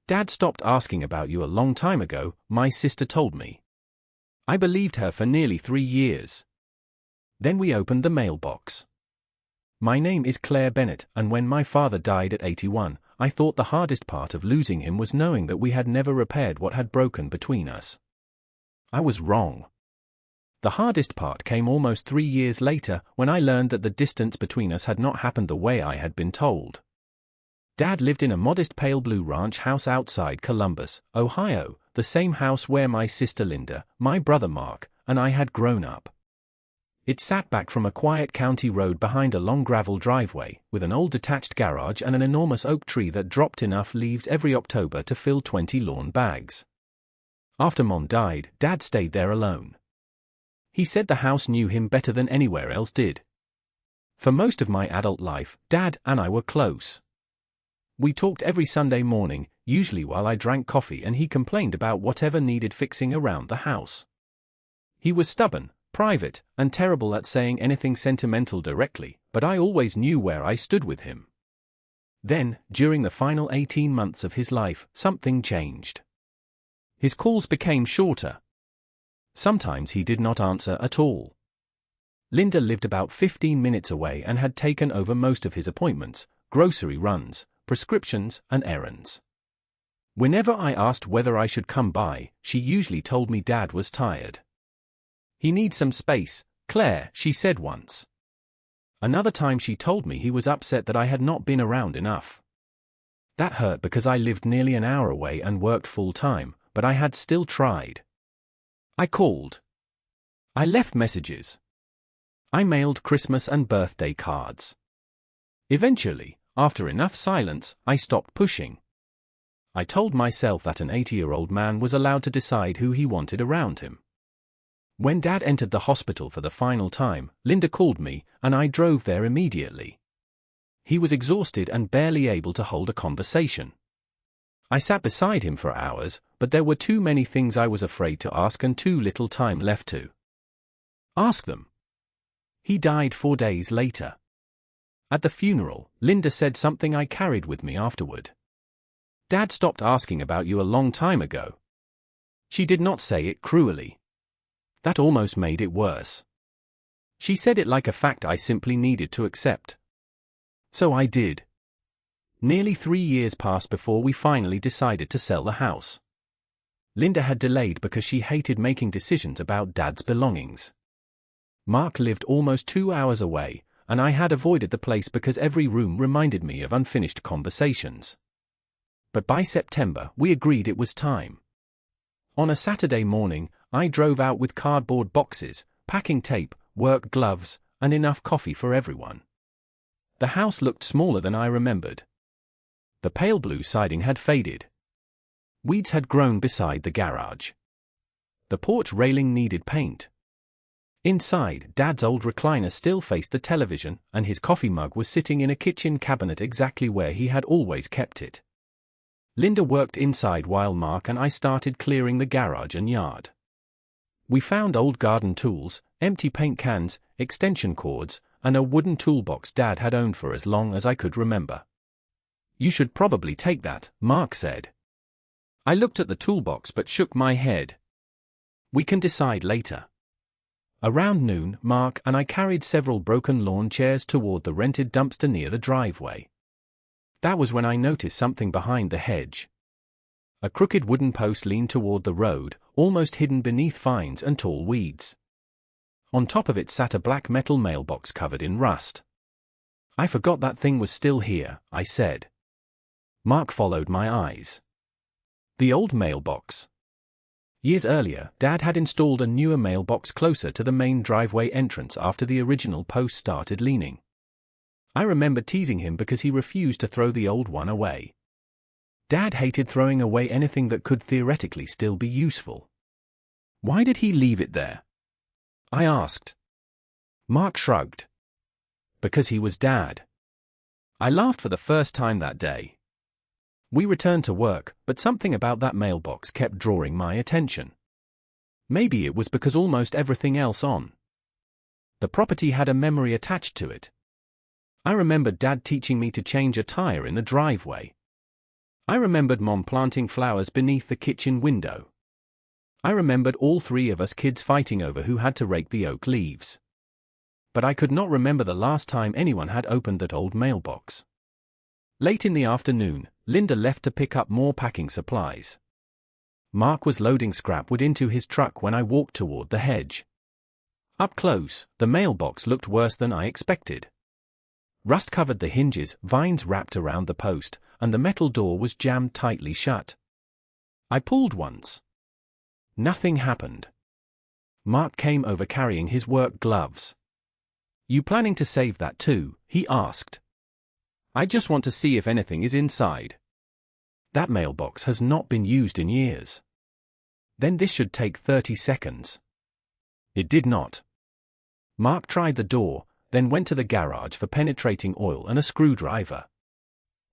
Dad stopped asking about you a long time ago, my sister told me. I believed her for nearly 3 years. Then we opened the mailbox. My name is Claire Bennett, and when my father died at 81, I thought the hardest part of losing him was knowing that we had never repaired what had broken between us. I was wrong. The hardest part came almost 3 years later, when I learned that the distance between us had not happened the way I had been told. Dad lived in a modest pale blue ranch house outside Columbus, Ohio, the same house where my sister Linda, my brother Mark, and I had grown up. It sat back from a quiet county road behind a long gravel driveway, with an old detached garage and an enormous oak tree that dropped enough leaves every October to fill 20 lawn bags. After Mom died, Dad stayed there alone. He said the house knew him better than anywhere else did. For most of my adult life, Dad and I were close. We talked every Sunday morning, usually while I drank coffee and he complained about whatever needed fixing around the house. He was stubborn, private, and terrible at saying anything sentimental directly, but I always knew where I stood with him. Then, during the final 18 months of his life, something changed. His calls became shorter. Sometimes he did not answer at all. Linda lived about 15 minutes away and had taken over most of his appointments, grocery runs, prescriptions, and errands. Whenever I asked whether I should come by, she usually told me Dad was tired. "He needs some space, Claire," she said once. Another time she told me he was upset that I had not been around enough. That hurt because I lived nearly an hour away and worked full-time, but I had still tried. I called. I left messages. I mailed Christmas and birthday cards. Eventually, after enough silence, I stopped pushing. I told myself that an 80-year-old man was allowed to decide who he wanted around him. When Dad entered the hospital for the final time, Linda called me, and I drove there immediately. He was exhausted and barely able to hold a conversation. I sat beside him for hours, but there were too many things I was afraid to ask and too little time left to ask them. He died 4 days later. At the funeral, Linda said something I carried with me afterward. "Dad stopped asking about you a long time ago." She did not say it cruelly. That almost made it worse. She said it like a fact I simply needed to accept. So I did. Nearly 3 years passed before we finally decided to sell the house. Linda had delayed because she hated making decisions about Dad's belongings. Mark lived almost 2 hours away, and I had avoided the place because every room reminded me of unfinished conversations. But by September, we agreed it was time. On a Saturday morning, I drove out with cardboard boxes, packing tape, work gloves, and enough coffee for everyone. The house looked smaller than I remembered. The pale blue siding had faded. Weeds had grown beside the garage. The porch railing needed paint. Inside, Dad's old recliner still faced the television, and his coffee mug was sitting in a kitchen cabinet exactly where he had always kept it. Linda worked inside while Mark and I started clearing the garage and yard. We found old garden tools, empty paint cans, extension cords, and a wooden toolbox Dad had owned for as long as I could remember. "You should probably take that," Mark said. I looked at the toolbox but shook my head. "We can decide later." Around noon, Mark and I carried several broken lawn chairs toward the rented dumpster near the driveway. That was when I noticed something behind the hedge. A crooked wooden post leaned toward the road, almost hidden beneath vines and tall weeds. On top of it sat a black metal mailbox covered in rust. "I forgot that thing was still here," I said. Mark followed my eyes. The old mailbox. Years earlier, Dad had installed a newer mailbox closer to the main driveway entrance after the original post started leaning. I remember teasing him because he refused to throw the old one away. Dad hated throwing away anything that could theoretically still be useful. "Why did he leave it there?" I asked. Mark shrugged. "Because he was Dad." I laughed for the first time that day. We returned to work, but something about that mailbox kept drawing my attention. Maybe it was because almost everything else on the property had a memory attached to it. I remember Dad teaching me to change a tire in the driveway. I remembered Mom planting flowers beneath the kitchen window. I remembered all three of us kids fighting over who had to rake the oak leaves. But I could not remember the last time anyone had opened that old mailbox. Late in the afternoon, Linda left to pick up more packing supplies. Mark was loading scrap wood into his truck when I walked toward the hedge. Up close, the mailbox looked worse than I expected. Rust covered the hinges, vines wrapped around the post, and the metal door was jammed tightly shut. I pulled once. Nothing happened. Mark came over carrying his work gloves. "You planning to save that too?" he asked. "I just want to see if anything is inside. That mailbox has not been used in years." "Then this should take 30 seconds. It did not. Mark tried the door, then went to the garage for penetrating oil and a screwdriver.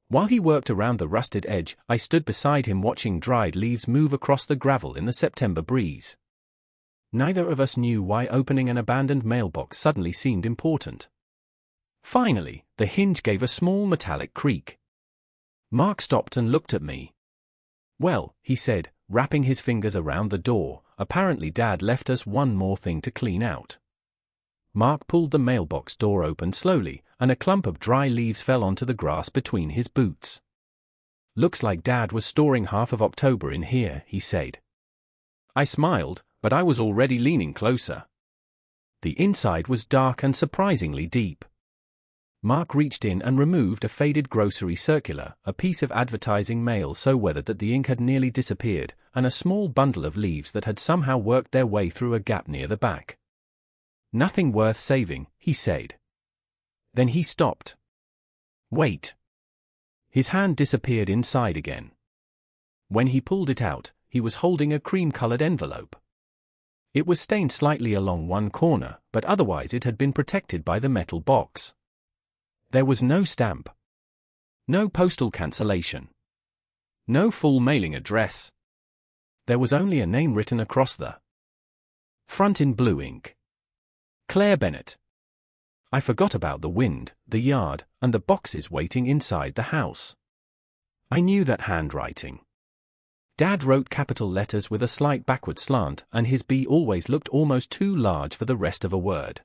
While he worked around the rusted edge, I stood beside him watching dried leaves move across the gravel in the September breeze. Neither of us knew why opening an abandoned mailbox suddenly seemed important. Finally, the hinge gave a small metallic creak. Mark stopped and looked at me. "Well," he said, wrapping his fingers around the door, "apparently Dad left us one more thing to clean out." Mark pulled the mailbox door open slowly, and a clump of dry leaves fell onto the grass between his boots. "Looks like Dad was storing half of October in here," he said. I smiled, but I was already leaning closer. The inside was dark and surprisingly deep. Mark reached in and removed a faded grocery circular, a piece of advertising mail so weathered that the ink had nearly disappeared, and a small bundle of leaves that had somehow worked their way through a gap near the back. "Nothing worth saving," he said. Then he stopped. "Wait." His hand disappeared inside again. When he pulled it out, he was holding a cream-colored envelope. It was stained slightly along one corner, but otherwise it had been protected by the metal box. There was no stamp. No postal cancellation. No full mailing address. There was only a name written across the front in blue ink. Claire Bennett. I forgot about the wind, the yard, and the boxes waiting inside the house. I knew that handwriting. Dad wrote capital letters with a slight backward slant, and his B always looked almost too large for the rest of a word.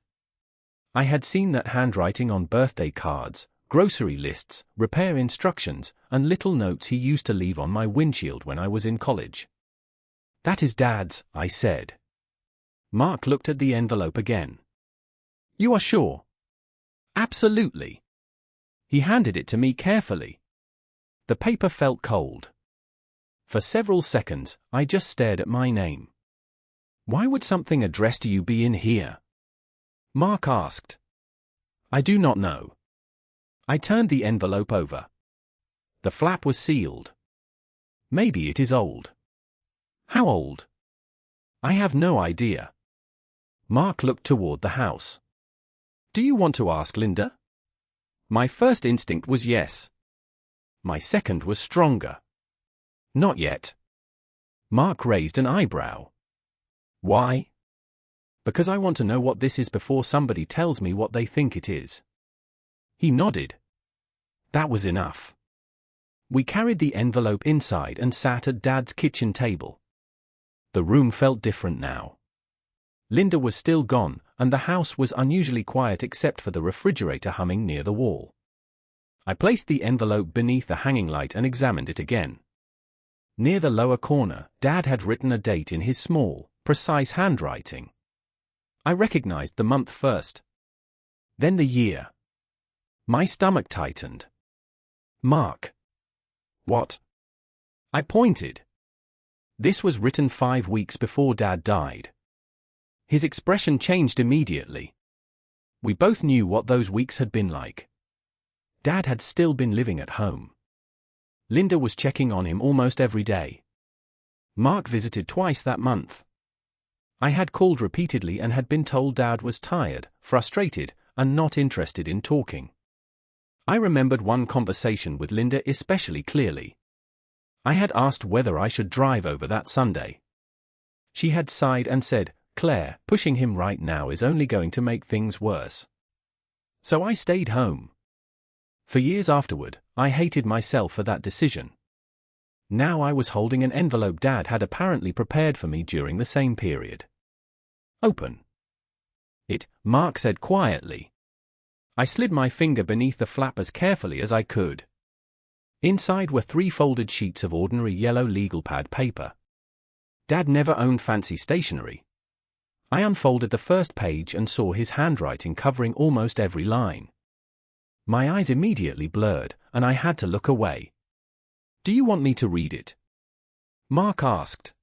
I had seen that handwriting on birthday cards, grocery lists, repair instructions, and little notes he used to leave on my windshield when I was in college. "That is Dad's," I said. Mark looked at the envelope again. "You are sure?" "Absolutely." He handed it to me carefully. The paper felt cold. For several seconds, I just stared at my name. "Why would something addressed to you be in here?" Mark asked. "I do not know." I turned the envelope over. The flap was sealed. "Maybe it is old." "How old?" "I have no idea." Mark looked toward the house. "Do you want to ask Linda?" My first instinct was yes. My second was stronger. "Not yet." Mark raised an eyebrow. "Why?" "Because I want to know what this is before somebody tells me what they think it is." He nodded. That was enough. We carried the envelope inside and sat at Dad's kitchen table. The room felt different now. Linda was still gone, and the house was unusually quiet except for the refrigerator humming near the wall. I placed the envelope beneath the hanging light and examined it again. Near the lower corner, Dad had written a date in his small, precise handwriting. I recognized the month first. Then the year. My stomach tightened. "Mark." "What?" I pointed. This was written 5 weeks before Dad died. His expression changed immediately. We both knew what those weeks had been like. Dad had still been living at home. Linda was checking on him almost every day. Mark visited twice that month. I had called repeatedly and had been told Dad was tired, frustrated, and not interested in talking. I remembered one conversation with Linda especially clearly. I had asked whether I should drive over that Sunday. She had sighed and said, "Claire, pushing him right now is only going to make things worse." So I stayed home. For years afterward, I hated myself for that decision. Now I was holding an envelope Dad had apparently prepared for me during the same period. Open it, Mark said quietly. I slid my finger beneath the flap as carefully as I could. Inside were 3 folded sheets of ordinary yellow legal pad paper. Dad never owned fancy stationery. I unfolded the first page and saw his handwriting covering almost every line. My eyes immediately blurred, and I had to look away. Do you want me to read it? Mark asked.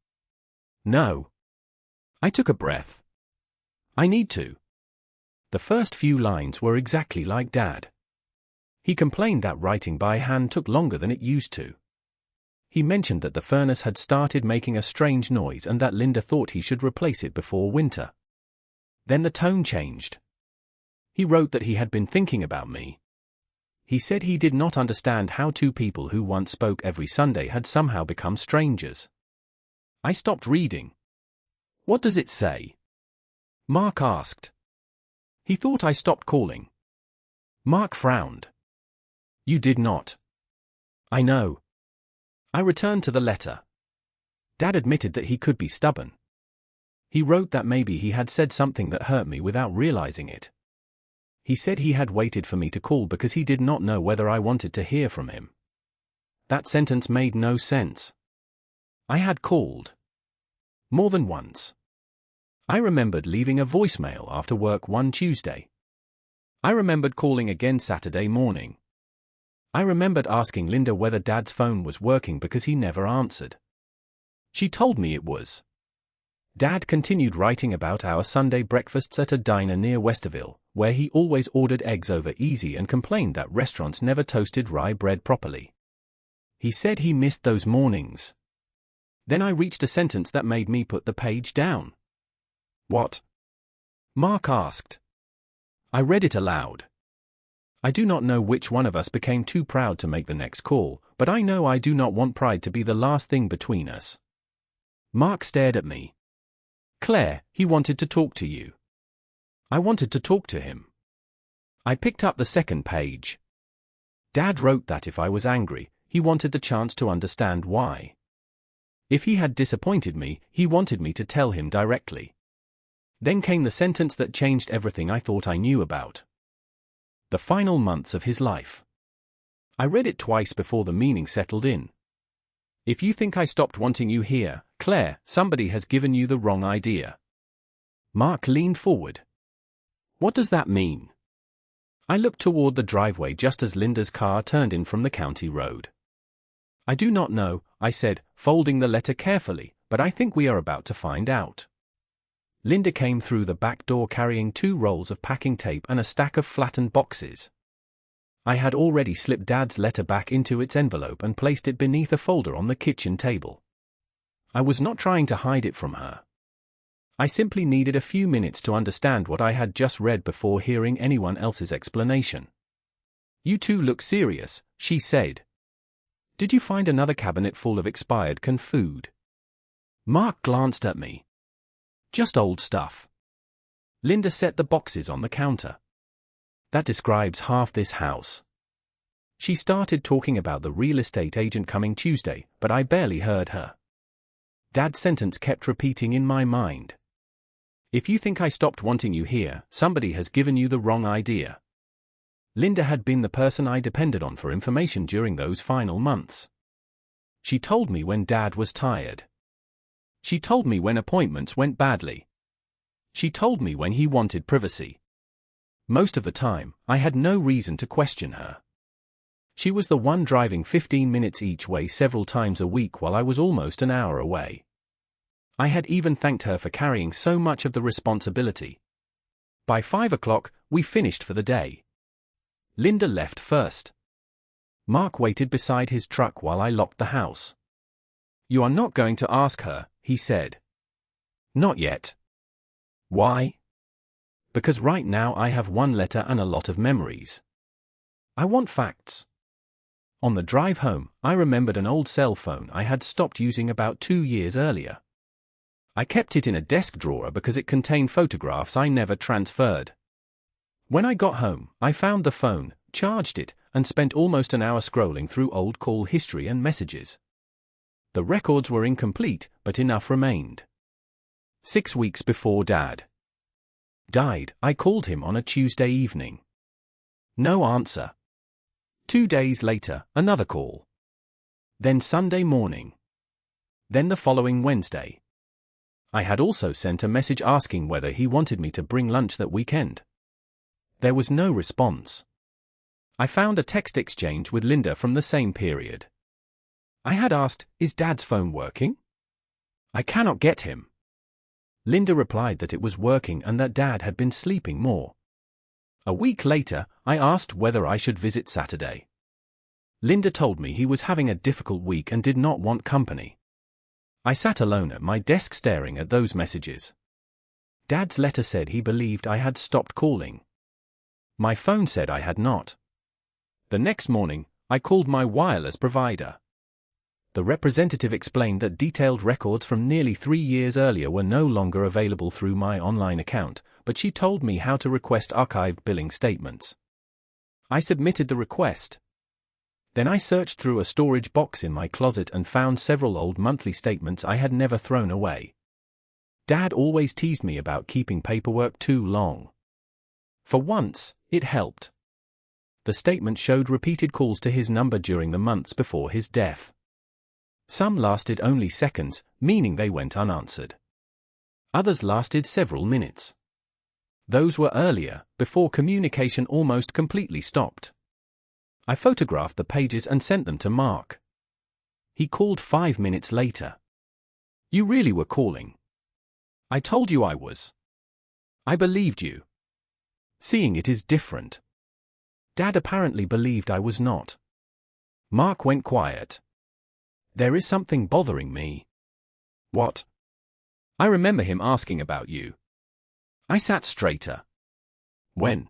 No. I took a breath. I need to. The first few lines were exactly like Dad. He complained that writing by hand took longer than it used to. He mentioned that the furnace had started making a strange noise and that Linda thought he should replace it before winter. Then the tone changed. He wrote that he had been thinking about me. He said he did not understand how 2 people who once spoke every Sunday had somehow become strangers. I stopped reading. What does it say? Mark asked. He thought I stopped calling. Mark frowned. You did not. I know. I returned to the letter. Dad admitted that he could be stubborn. He wrote that maybe he had said something that hurt me without realizing it. He said he had waited for me to call because he did not know whether I wanted to hear from him. That sentence made no sense. I had called. More than once. I remembered leaving a voicemail after work one Tuesday. I remembered calling again Saturday morning. I remembered asking Linda whether Dad's phone was working because he never answered. She told me it was. Dad continued writing about our Sunday breakfasts at a diner near Westerville, where he always ordered eggs over easy and complained that restaurants never toasted rye bread properly. He said he missed those mornings. Then I reached a sentence that made me put the page down. What? Mark asked. I read it aloud. I do not know which one of us became too proud to make the next call, but I know I do not want pride to be the last thing between us. Mark stared at me. Claire, he wanted to talk to you. I wanted to talk to him. I picked up the second page. Dad wrote that if I was angry, he wanted the chance to understand why. If he had disappointed me, he wanted me to tell him directly. Then came the sentence that changed everything I thought I knew about. The final months of his life. I read it twice before the meaning settled in. If you think I stopped wanting you here, Claire, somebody has given you the wrong idea. Mark leaned forward. What does that mean? I looked toward the driveway just as Linda's car turned in from the county road. I do not know, I said, folding the letter carefully, but I think we are about to find out. Linda came through the back door carrying 2 rolls of packing tape and a stack of flattened boxes. I had already slipped Dad's letter back into its envelope and placed it beneath a folder on the kitchen table. I was not trying to hide it from her. I simply needed a few minutes to understand what I had just read before hearing anyone else's explanation. You 2 look serious, she said. Did you find another cabinet full of expired canned food? Mark glanced at me. Just old stuff. Linda set the boxes on the counter. That describes half this house. She started talking about the real estate agent coming Tuesday, but I barely heard her. Dad's sentence kept repeating in my mind. If you think I stopped wanting you here, somebody has given you the wrong idea. Linda had been the person I depended on for information during those final months. She told me when Dad was tired. She told me when appointments went badly. She told me when he wanted privacy. Most of the time, I had no reason to question her. She was the one driving 15 minutes each way several times a week while I was almost an hour away. I had even thanked her for carrying so much of the responsibility. By 5 o'clock, we finished for the day. Linda left first. Mark waited beside his truck while I locked the house. You are not going to ask her, he said. Not yet. Why? Because right now I have 1 letter and a lot of memories. I want facts. On the drive home, I remembered an old cell phone I had stopped using about 2 years earlier. I kept it in a desk drawer because it contained photographs I never transferred. When I got home, I found the phone, charged it, and spent almost an hour scrolling through old call history and messages. The records were incomplete, but enough remained. 6 weeks before Dad died, I called him on a Tuesday evening. No answer. 2 days later, another call. Then Sunday morning. Then the following Wednesday. I had also sent a message asking whether he wanted me to bring lunch that weekend. There was no response. I found a text exchange with Linda from the same period. I had asked, "Is Dad's phone working? I cannot get him." Linda replied that it was working and that Dad had been sleeping more. A week later, I asked whether I should visit Saturday. Linda told me he was having a difficult week and did not want company. I sat alone at my desk staring at those messages. Dad's letter said he believed I had stopped calling. My phone said I had not. The next morning, I called my wireless provider. The representative explained that detailed records from nearly 3 years earlier were no longer available through my online account, but she told me how to request archived billing statements. I submitted the request. Then I searched through a storage box in my closet and found several old monthly statements I had never thrown away. Dad always teased me about keeping paperwork too long. For once, it helped. The statement showed repeated calls to his number during the months before his death. Some lasted only seconds, meaning they went unanswered. Others lasted several minutes. Those were earlier, before communication almost completely stopped. I photographed the pages and sent them to Mark. He called 5 minutes later. "You really were calling. I told you I was. I believed you. Seeing it is different." Dad apparently believed I was not. Mark went quiet. "There is something bothering me." "What?" "I remember him asking about you." I sat straighter. "When?"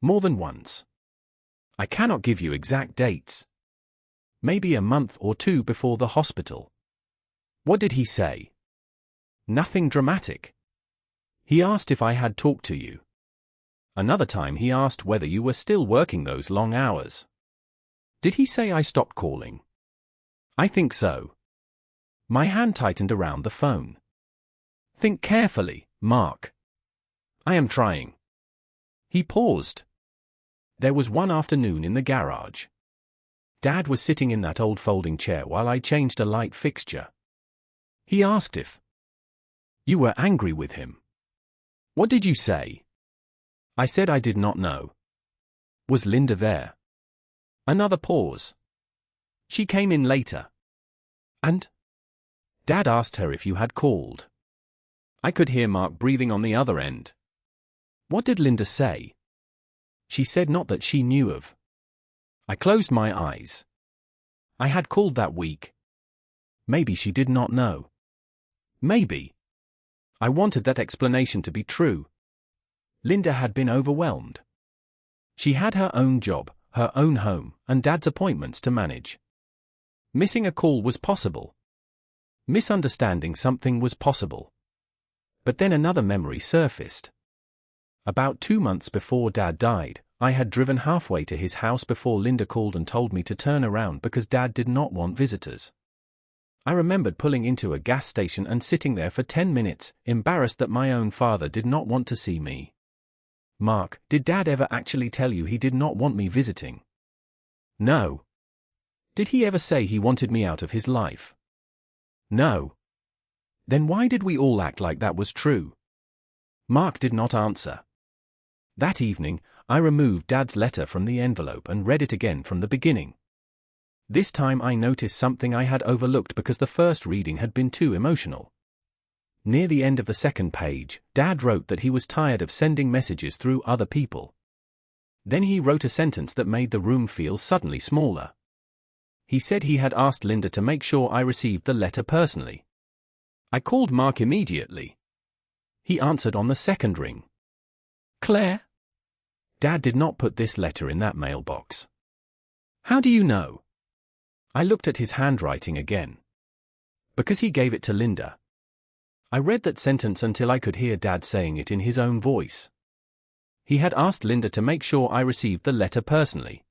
"More than once. I cannot give you exact dates. Maybe a month or 2 before the hospital." "What did he say?" "Nothing dramatic. He asked if I had talked to you. Another time he asked whether you were still working those long hours." "Did he say I stopped calling?" "I think so." My hand tightened around the phone. "Think carefully, Mark." "I am trying." He paused. There was one afternoon in the garage. Dad was sitting in that old folding chair while I changed a light fixture. He asked if you were angry with him. "What did you say?" I said I did not know. "Was Linda there?" Another pause. "She came in later." "And?" Dad asked her if you had called. I could hear Mark breathing on the other end. "What did Linda say?" "She said not that she knew of." I closed my eyes. I had called that week. Maybe she did not know. Maybe. I wanted that explanation to be true. Linda had been overwhelmed. She had her own job, her own home, and Dad's appointments to manage. Missing a call was possible. Misunderstanding something was possible. But then another memory surfaced. About 2 months before Dad died, I had driven halfway to his house before Linda called and told me to turn around because Dad did not want visitors. I remembered pulling into a gas station and sitting there for 10 minutes, embarrassed that my own father did not want to see me. "Mark, did Dad ever actually tell you he did not want me visiting?" "No." "Did he ever say he wanted me out of his life?" "No." "Then why did we all act like that was true?" Mark did not answer. That evening, I removed Dad's letter from the envelope and read it again from the beginning. This time I noticed something I had overlooked because the first reading had been too emotional. Near the end of the second page, Dad wrote that he was tired of sending messages through other people. Then he wrote a sentence that made the room feel suddenly smaller. He said he had asked Linda to make sure I received the letter personally. I called Mark immediately. He answered on the second ring. "Claire?" Dad did not put this letter in that mailbox. "How do you know?" I looked at his handwriting again. "Because he gave it to Linda." I read that sentence until I could hear Dad saying it in his own voice. He had asked Linda to make sure I received the letter personally.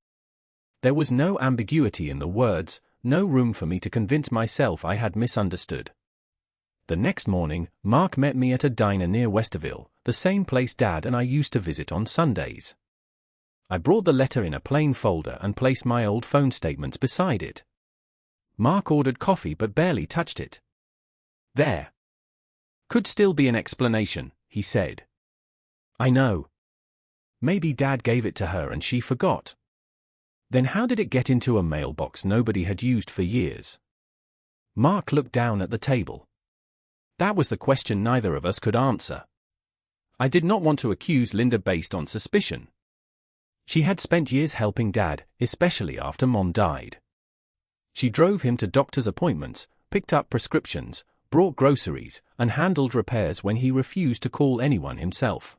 There was no ambiguity in the words, no room for me to convince myself I had misunderstood. The next morning, Mark met me at a diner near Westerville, the same place Dad and I used to visit on Sundays. I brought the letter in a plain folder and placed my old phone statements beside it. Mark ordered coffee but barely touched it. There could still be an explanation, he said. I know. Maybe Dad gave it to her and she forgot. Then how did it get into a mailbox nobody had used for years? Mark looked down at the table. That was the question neither of us could answer. I did not want to accuse Linda based on suspicion. She had spent years helping Dad, especially after Mom died. She drove him to doctor's appointments, picked up prescriptions, brought groceries, and handled repairs when he refused to call anyone himself.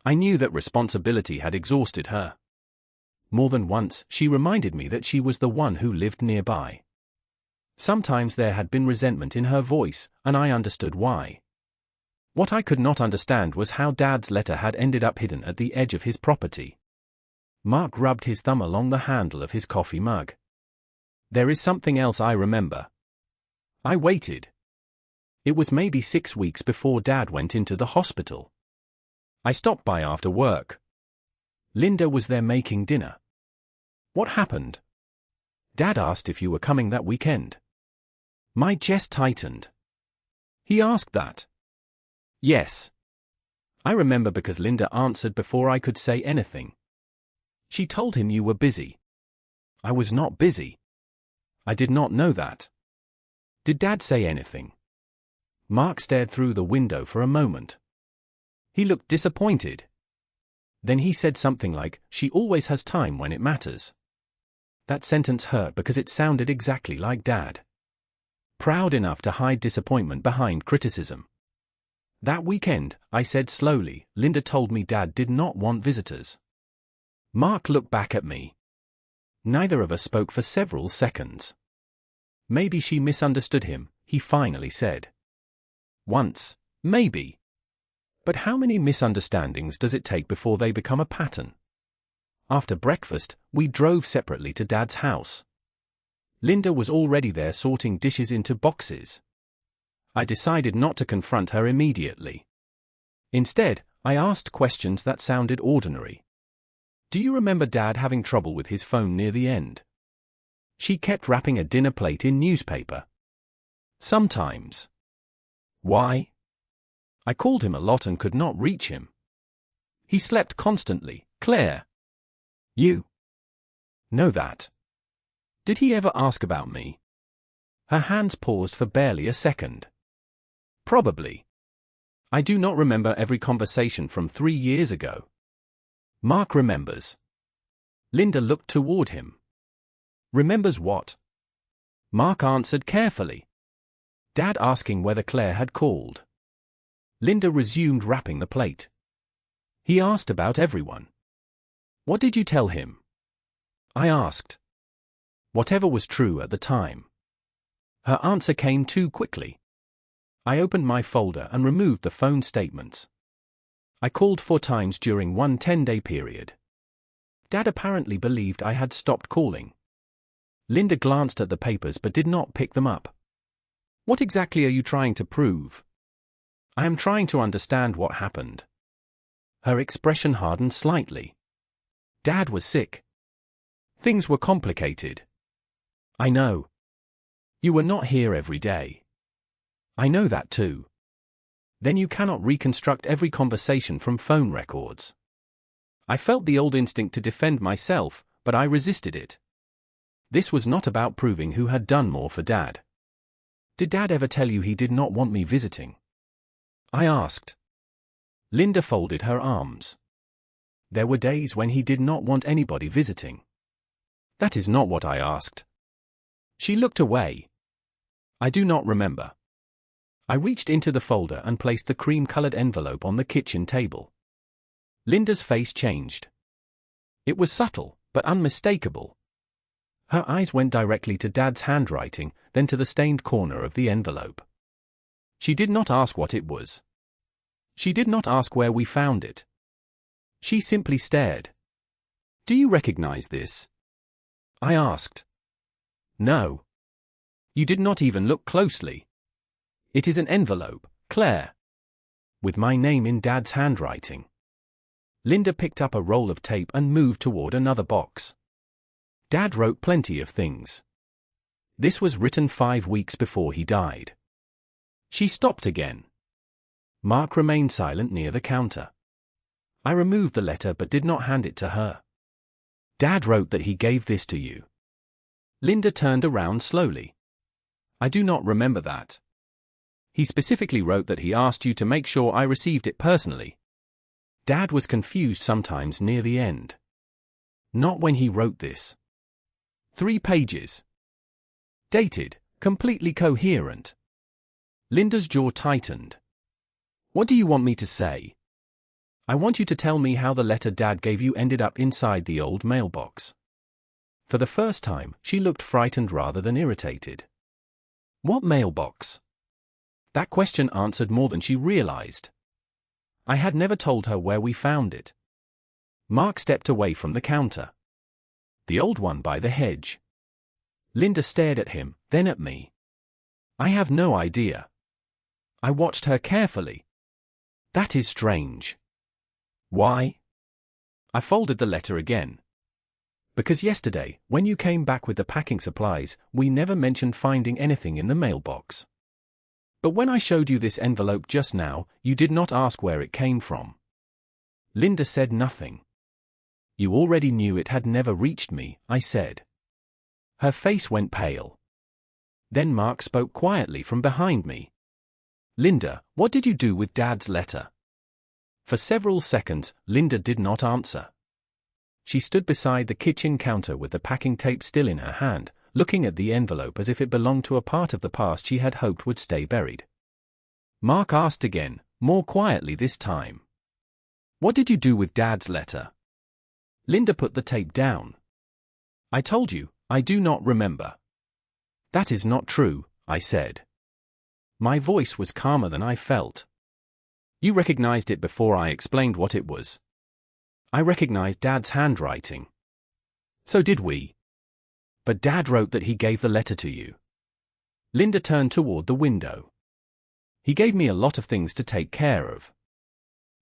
I knew that responsibility had exhausted her. More than once, she reminded me that she was the one who lived nearby. Sometimes there had been resentment in her voice, and I understood why. What I could not understand was how Dad's letter had ended up hidden at the edge of his property. Mark rubbed his thumb along the handle of his coffee mug. There is something else I remember. I waited. It was maybe 6 weeks before Dad went into the hospital. I stopped by after work. Linda was there making dinner. What happened? Dad asked if you were coming that weekend. My chest tightened. He asked that? Yes. I remember because Linda answered before I could say anything. She told him you were busy. I was not busy. I did not know that. Did Dad say anything? Mark stared through the window for a moment. He looked disappointed. Then he said something like, "She always has time when it matters." That sentence hurt because it sounded exactly like Dad. Proud enough to hide disappointment behind criticism. That weekend, I said slowly, Linda told me Dad did not want visitors. Mark looked back at me. Neither of us spoke for several seconds. Maybe she misunderstood him, he finally said. Once, maybe. But how many misunderstandings does it take before they become a pattern? After breakfast, we drove separately to Dad's house. Linda was already there sorting dishes into boxes. I decided not to confront her immediately. Instead, I asked questions that sounded ordinary. Do you remember Dad having trouble with his phone near the end? She kept wrapping a dinner plate in newspaper. Sometimes. Why? I called him a lot and could not reach him. He slept constantly, Claire. You know that. Did he ever ask about me? Her hands paused for barely a second. Probably. I do not remember every conversation from 3 years ago. Mark remembers. Linda looked toward him. Remembers what? Mark answered carefully. Dad asking whether Claire had called. Linda resumed wrapping the plate. He asked about everyone. What did you tell him? I asked. Whatever was true at the time. Her answer came too quickly. I opened my folder and removed the phone statements. I called 4 times during one 10-day period. Dad apparently believed I had stopped calling. Linda glanced at the papers but did not pick them up. What exactly are you trying to prove? I am trying to understand what happened. Her expression hardened slightly. Dad was sick. Things were complicated. I know. You were not here every day. I know that too. Then you cannot reconstruct every conversation from phone records. I felt the old instinct to defend myself, but I resisted it. This was not about proving who had done more for Dad. Did Dad ever tell you he did not want me visiting? I asked. Linda folded her arms. There were days when he did not want anybody visiting. That is not what I asked. She looked away. I do not remember. I reached into the folder and placed the cream-colored envelope on the kitchen table. Linda's face changed. It was subtle, but unmistakable. Her eyes went directly to Dad's handwriting, then to the stained corner of the envelope. She did not ask what it was. She did not ask where we found it. She simply stared. Do you recognize this? I asked. No. You did not even look closely. It is an envelope, Claire. With my name in Dad's handwriting. Linda picked up a roll of tape and moved toward another box. Dad wrote plenty of things. This was written 5 weeks before he died. She stopped again. Mark remained silent near the counter. I removed the letter but did not hand it to her. Dad wrote that he gave this to you. Linda turned around slowly. I do not remember that. He specifically wrote that he asked you to make sure I received it personally. Dad was confused sometimes near the end. Not when he wrote this. 3 pages. Dated, completely coherent. Linda's jaw tightened. What do you want me to say? I want you to tell me how the letter Dad gave you ended up inside the old mailbox. For the first time, she looked frightened rather than irritated. What mailbox? That question answered more than she realized. I had never told her where we found it. Mark stepped away from the counter. The old one by the hedge. Linda stared at him, then at me. I have no idea. I watched her carefully. That is strange. Why? I folded the letter again. Because yesterday, when you came back with the packing supplies, we never mentioned finding anything in the mailbox. But when I showed you this envelope just now, you did not ask where it came from. Linda said nothing. You already knew it had never reached me, I said. Her face went pale. Then Mark spoke quietly from behind me. Linda, what did you do with Dad's letter? For several seconds, Linda did not answer. She stood beside the kitchen counter with the packing tape still in her hand, looking at the envelope as if it belonged to a part of the past she had hoped would stay buried. Mark asked again, more quietly this time. What did you do with Dad's letter? Linda put the tape down. I told you, I do not remember. That is not true, I said. My voice was calmer than I felt. You recognized it before I explained what it was. I recognized Dad's handwriting. So did we. But Dad wrote that he gave the letter to you. Linda turned toward the window. He gave me a lot of things to take care of.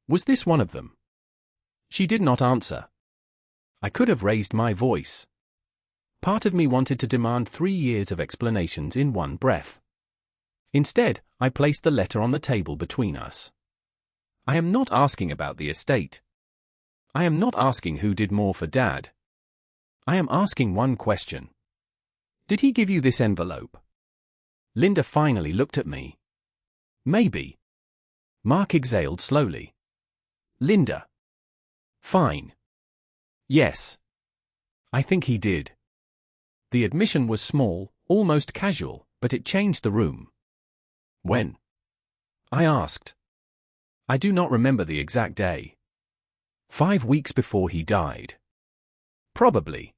Was this one of them? She did not answer. I could have raised my voice. Part of me wanted to demand 3 years of explanations in one breath. Instead, I placed the letter on the table between us. I am not asking about the estate. I am not asking who did more for Dad. I am asking one question. Did he give you this envelope? Linda finally looked at me. Maybe. Mark exhaled slowly. Linda. Fine. Yes. I think he did. The admission was small, almost casual, but it changed the room. When? I asked. I do not remember the exact day. 5 weeks before he died. Probably.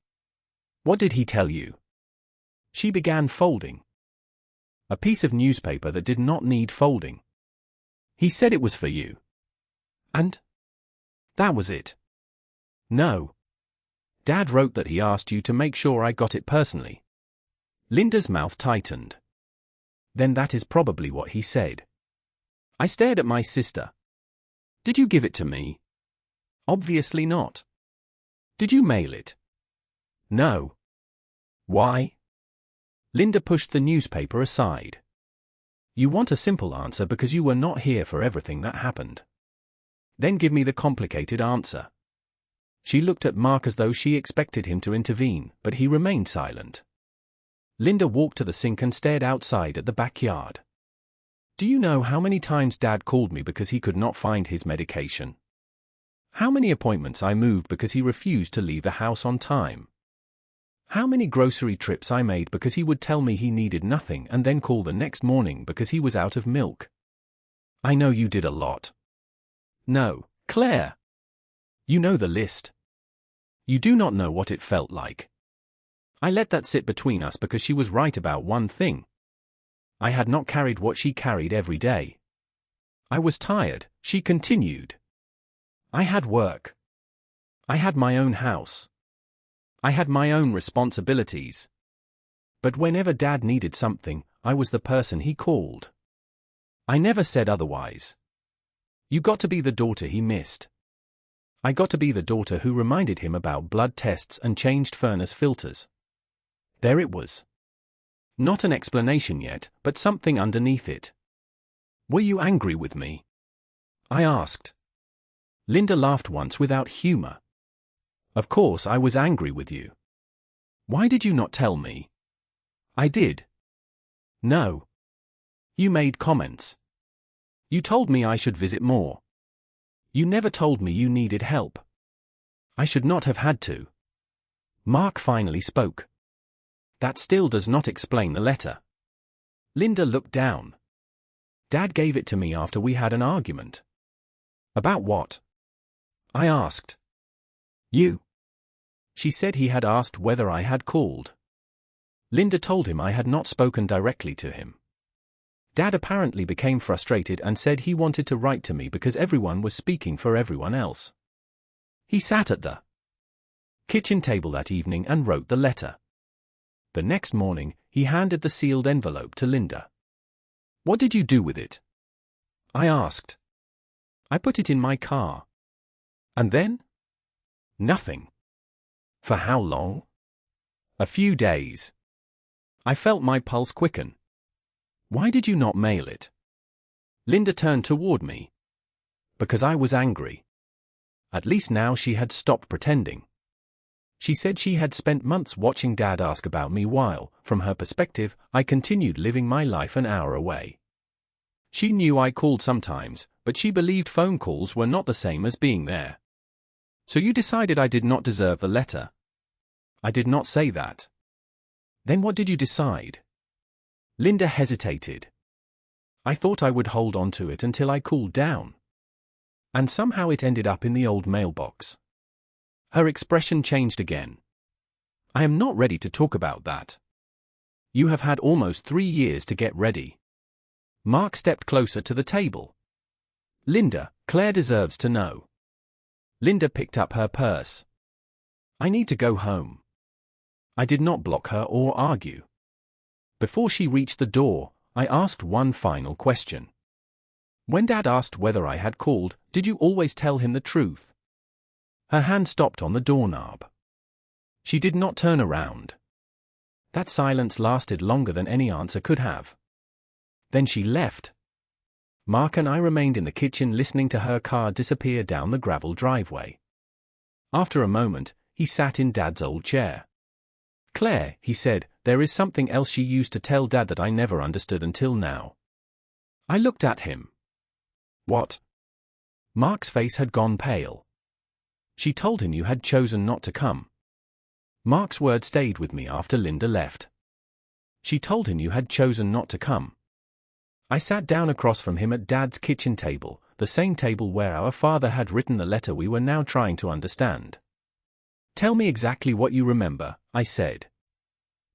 What did he tell you? She began folding. A piece of newspaper that did not need folding. He said it was for you. And? That was it. No. Dad wrote that he asked you to make sure I got it personally. Linda's mouth tightened. Then that is probably what he said. I stared at my sister. Did you give it to me? Obviously not. Did you mail it? No. Why? Linda pushed the newspaper aside. You want a simple answer because you were not here for everything that happened. Then give me the complicated answer. She looked at Mark as though she expected him to intervene, but he remained silent. Linda walked to the sink and stared outside at the backyard. Do you know how many times Dad called me because he could not find his medication? How many appointments I moved because he refused to leave the house on time? How many grocery trips I made because he would tell me he needed nothing and then call the next morning because he was out of milk? I know you did a lot. No, Claire. You know the list. You do not know what it felt like. I let that sit between us because she was right about one thing. I had not carried what she carried every day. I was tired, she continued. I had work. I had my own house. I had my own responsibilities. But whenever Dad needed something, I was the person he called. I never said otherwise. You got to be the daughter he missed. I got to be the daughter who reminded him about blood tests and changed furnace filters. There it was. Not an explanation yet, but something underneath it. Were you angry with me? I asked. Linda laughed once without humor. Of course I was angry with you. Why did you not tell me? I did. No. You made comments. You told me I should visit more. You never told me you needed help. I should not have had to. Mark finally spoke. That still does not explain the letter. Linda looked down. Dad gave it to me after we had an argument. About what? I asked. You. She said he had asked whether I had called. Linda told him I had not spoken directly to him. Dad apparently became frustrated and said he wanted to write to me because everyone was speaking for everyone else. He sat at the kitchen table that evening and wrote the letter. The next morning, he handed the sealed envelope to Linda. What did you do with it? I asked. I put it in my car. And then? Nothing. For how long? A few days. I felt my pulse quicken. Why did you not mail it? Linda turned toward me. Because I was angry. At least now she had stopped pretending. She said she had spent months watching Dad ask about me while, from her perspective, I continued living my life an hour away. She knew I called sometimes, but she believed phone calls were not the same as being there. So you decided I did not deserve the letter? I did not say that. Then what did you decide? Linda hesitated. I thought I would hold on to it until I cooled down. And somehow it ended up in the old mailbox. Her expression changed again. I am not ready to talk about that. You have had almost 3 years to get ready. Mark stepped closer to the table. Linda, Claire deserves to know. Linda picked up her purse. I need to go home. I did not block her or argue. Before she reached the door, I asked one final question. When Dad asked whether I had called, did you always tell him the truth? Her hand stopped on the doorknob. She did not turn around. That silence lasted longer than any answer could have. Then she left. Mark and I remained in the kitchen listening to her car disappear down the gravel driveway. After a moment, he sat in Dad's old chair. Claire, he said, there is something else she used to tell Dad that I never understood until now. I looked at him. What? Mark's face had gone pale. She told him you had chosen not to come. Mark's word stayed with me after Linda left. She told him you had chosen not to come. I sat down across from him at Dad's kitchen table, the same table where our father had written the letter we were now trying to understand. Tell me exactly what you remember, I said.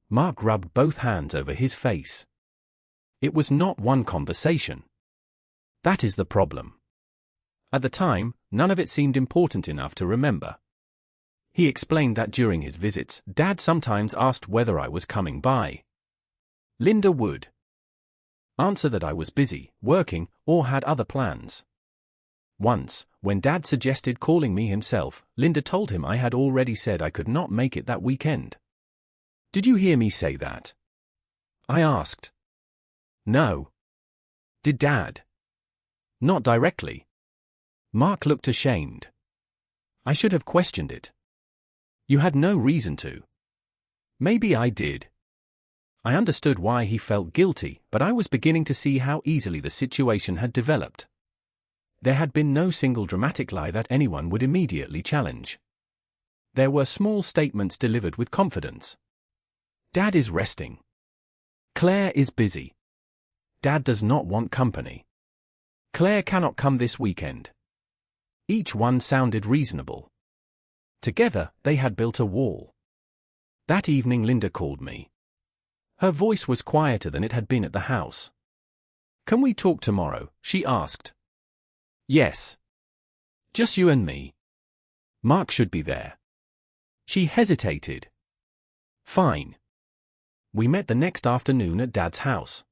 Mark rubbed both hands over his face. It was not one conversation. That is the problem. At the time, none of it seemed important enough to remember. He explained that during his visits, Dad sometimes asked whether I was coming by. Linda would answer that I was busy, working, or had other plans. Once, when Dad suggested calling me himself, Linda told him I had already said I could not make it that weekend. Did you hear me say that? I asked. No. Did Dad? Not directly. Mark looked ashamed. I should have questioned it. You had no reason to. Maybe I did. I understood why he felt guilty, but I was beginning to see how easily the situation had developed. There had been no single dramatic lie that anyone would immediately challenge. There were small statements delivered with confidence. Dad is resting. Claire is busy. Dad does not want company. Claire cannot come this weekend. Each one sounded reasonable. Together, they had built a wall. That evening Linda called me. Her voice was quieter than it had been at the house. Can we talk tomorrow? She asked. Yes. Just you and me. Mark should be there. She hesitated. Fine. We met the next afternoon at Dad's house.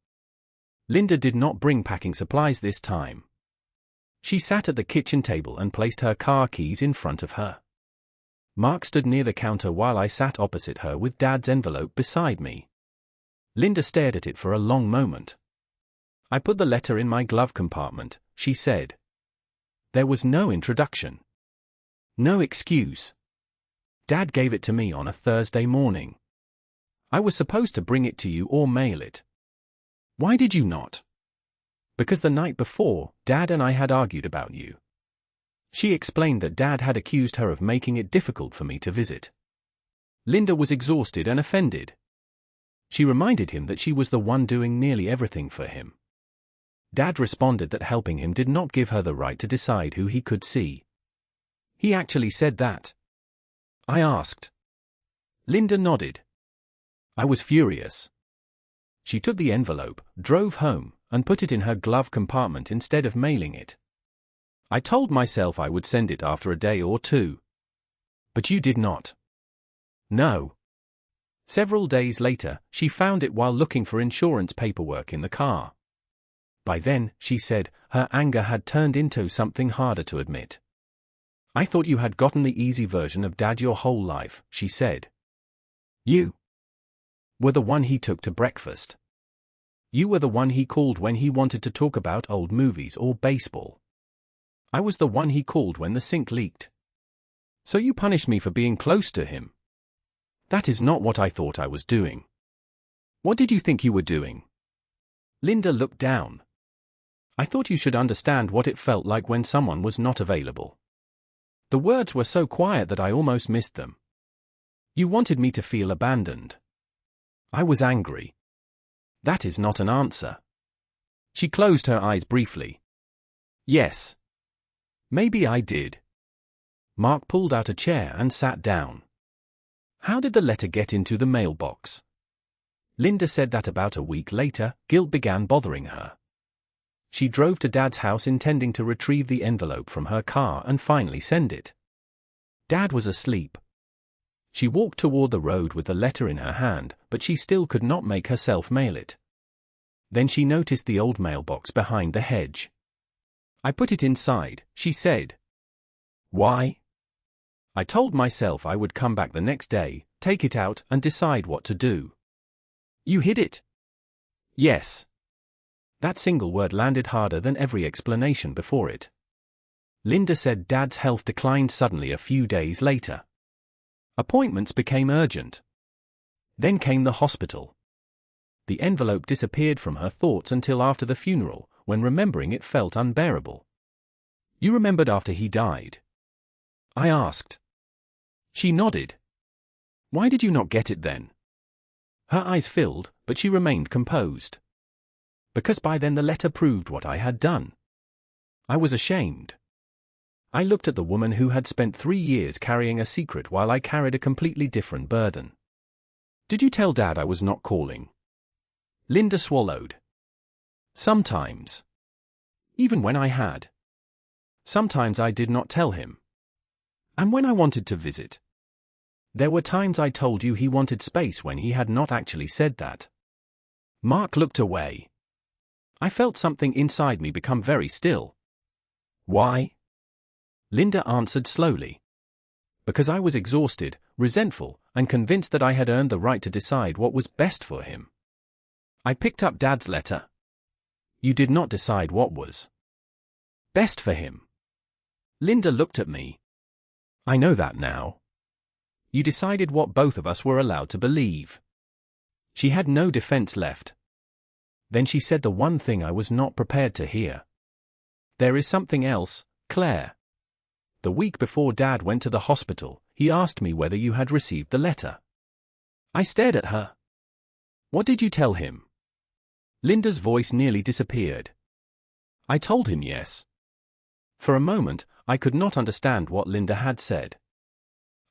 Linda did not bring packing supplies this time. She sat at the kitchen table and placed her car keys in front of her. Mark stood near the counter while I sat opposite her with Dad's envelope beside me. Linda stared at it for a long moment. I put the letter in my glove compartment, she said. There was no introduction. No excuse. Dad gave it to me on a Thursday morning. I was supposed to bring it to you or mail it. Why did you not? Because the night before, Dad and I had argued about you. She explained that Dad had accused her of making it difficult for me to visit. Linda was exhausted and offended. She reminded him that she was the one doing nearly everything for him. Dad responded that helping him did not give her the right to decide who he could see. He actually said that. I asked. Linda nodded. I was furious. She took the envelope, drove home, and put it in her glove compartment instead of mailing it. I told myself I would send it after a day or two. But you did not. No. Several days later, she found it while looking for insurance paperwork in the car. By then, she said, her anger had turned into something harder to admit. I thought you had gotten the easy version of Dad your whole life, she said. You were the one he took to breakfast. You were the one he called when he wanted to talk about old movies or baseball. I was the one he called when the sink leaked. So you punished me for being close to him. That is not what I thought I was doing. What did you think you were doing? Linda looked down. I thought you should understand what it felt like when someone was not available. The words were so quiet that I almost missed them. You wanted me to feel abandoned. I was angry. That is not an answer. She closed her eyes briefly. Yes. Maybe I did. Mark pulled out a chair and sat down. How did the letter get into the mailbox? Linda said that about a week later, guilt began bothering her. She drove to Dad's house intending to retrieve the envelope from her car and finally send it. Dad was asleep. She walked toward the road with the letter in her hand, but she still could not make herself mail it. Then she noticed the old mailbox behind the hedge. I put it inside, she said. Why? I told myself I would come back the next day, take it out, and decide what to do. You hid it? Yes. That single word landed harder than every explanation before it. Linda said Dad's health declined suddenly a few days later. Appointments became urgent. Then came the hospital. The envelope disappeared from her thoughts until after the funeral, when remembering it felt unbearable. You remembered after he died? I asked. She nodded. Why did you not get it then? Her eyes filled, but she remained composed. Because by then the letter proved what I had done. I was ashamed. I looked at the woman who had spent 3 years carrying a secret while I carried a completely different burden. Did you tell Dad I was not calling? Linda swallowed. Sometimes. Even when I had. Sometimes I did not tell him. And when I wanted to visit. There were times I told you he wanted space when he had not actually said that. Mark looked away. I felt something inside me become very still. Why? Linda answered slowly. Because I was exhausted, resentful, and convinced that I had earned the right to decide what was best for him. I picked up Dad's letter. You did not decide what was best for him. Linda looked at me. I know that now. You decided what both of us were allowed to believe. She had no defense left. Then she said the one thing I was not prepared to hear. There is something else, Claire. The week before Dad went to the hospital, he asked me whether you had received the letter. I stared at her. What did you tell him? Linda's voice nearly disappeared. I told him yes. For a moment, I could not understand what Linda had said.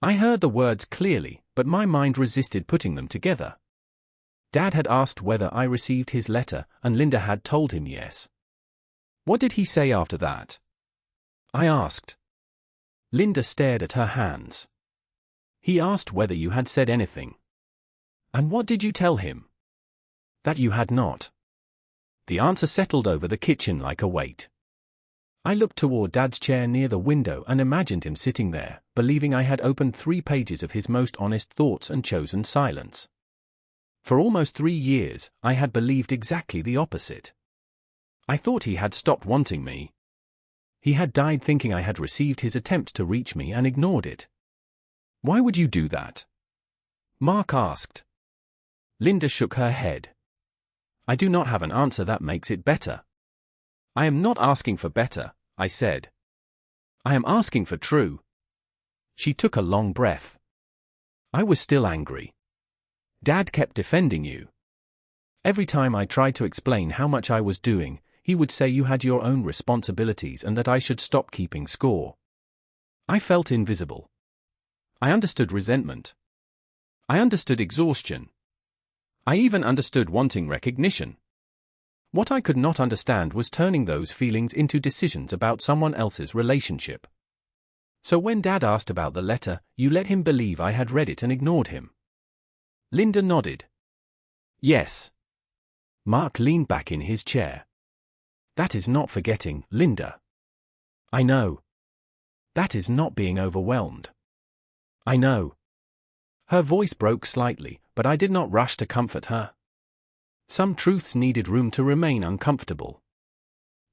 I heard the words clearly, but my mind resisted putting them together. Dad had asked whether I received his letter, and Linda had told him yes. What did he say after that? I asked. Linda stared at her hands. He asked whether you had said anything. And what did you tell him? That you had not. The answer settled over the kitchen like a weight. I looked toward Dad's chair near the window and imagined him sitting there, believing I had opened 3 pages of his most honest thoughts and chosen silence. For almost 3 years, I had believed exactly the opposite. I thought he had stopped wanting me. He had died thinking I had received his attempt to reach me and ignored it. Why would you do that? Mark asked. Linda shook her head. I do not have an answer that makes it better. I am not asking for better, I said. I am asking for true. She took a long breath. I was still angry. Dad kept defending you. Every time I tried to explain how much I was doing, he would say you had your own responsibilities and that I should stop keeping score. I felt invisible. I understood resentment. I understood exhaustion. I even understood wanting recognition. What I could not understand was turning those feelings into decisions about someone else's relationship. So when Dad asked about the letter, you let him believe I had read it and ignored him. Linda nodded. Yes. Mark leaned back in his chair. That is not forgetting, Linda. I know. That is not being overwhelmed. I know. Her voice broke slightly, but I did not rush to comfort her. Some truths needed room to remain uncomfortable.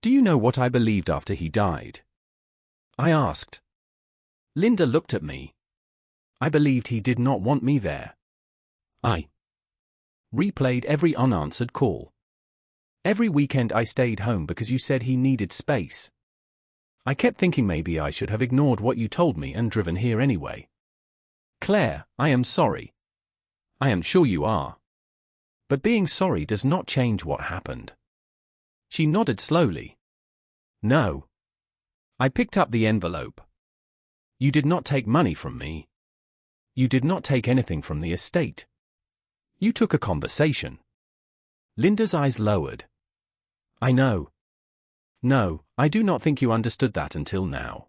Do you know what I believed after he died? I asked. Linda looked at me. I believed he did not want me there. I replayed every unanswered call. Every weekend I stayed home because you said he needed space. I kept thinking maybe I should have ignored what you told me and driven here anyway. Claire, I am sorry. I am sure you are. But being sorry does not change what happened. She nodded slowly. No. I picked up the envelope. You did not take money from me. You did not take anything from the estate. You took a conversation. Linda's eyes lowered. I know. No, I do not think you understood that until now.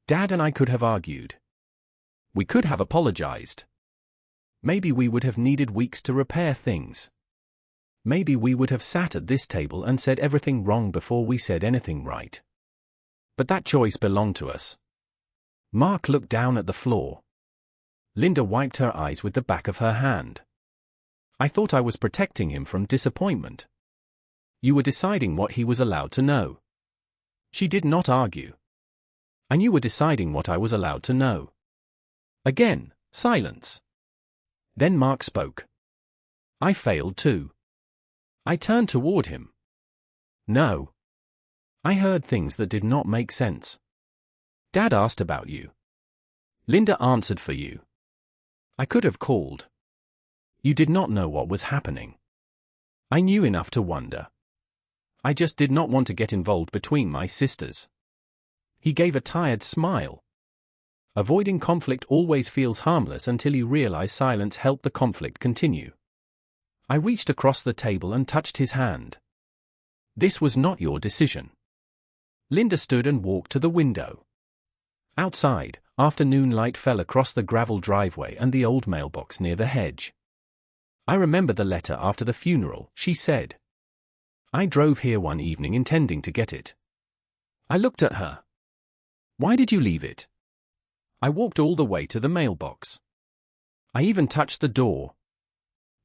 Dad and I could have argued. We could have apologized. Maybe we would have needed weeks to repair things. Maybe we would have sat at this table and said everything wrong before we said anything right. But that choice belonged to us. Mark looked down at the floor. Linda wiped her eyes with the back of her hand. I thought I was protecting him from disappointment. You were deciding what he was allowed to know. She did not argue. And you were deciding what I was allowed to know. Again, silence. Then Mark spoke. I failed too. I turned toward him. No. I heard things that did not make sense. Dad asked about you. Linda answered for you. I could have called. You did not know what was happening. I knew enough to wonder. I just did not want to get involved between my sisters. He gave a tired smile. Avoiding conflict always feels harmless until you realize silence helped the conflict continue. I reached across the table and touched his hand. This was not your decision. Linda stood and walked to the window. Outside, afternoon light fell across the gravel driveway and the old mailbox near the hedge. I remember the letter after the funeral, she said. I drove here one evening intending to get it. I looked at her. Why did you leave it? I walked all the way to the mailbox. I even touched the door.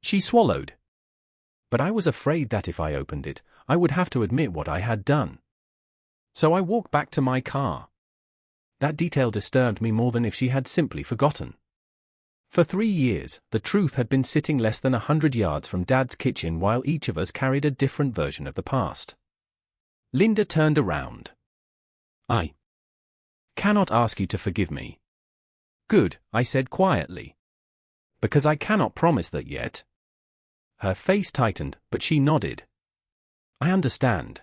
She swallowed. But I was afraid that if I opened it, I would have to admit what I had done. So I walked back to my car. That detail disturbed me more than if she had simply forgotten. For 3 years, the truth had been sitting less than 100 yards from Dad's kitchen while each of us carried a different version of the past. Linda turned around. I cannot ask you to forgive me. Good, I said quietly. Because I cannot promise that yet. Her face tightened, but she nodded. I understand.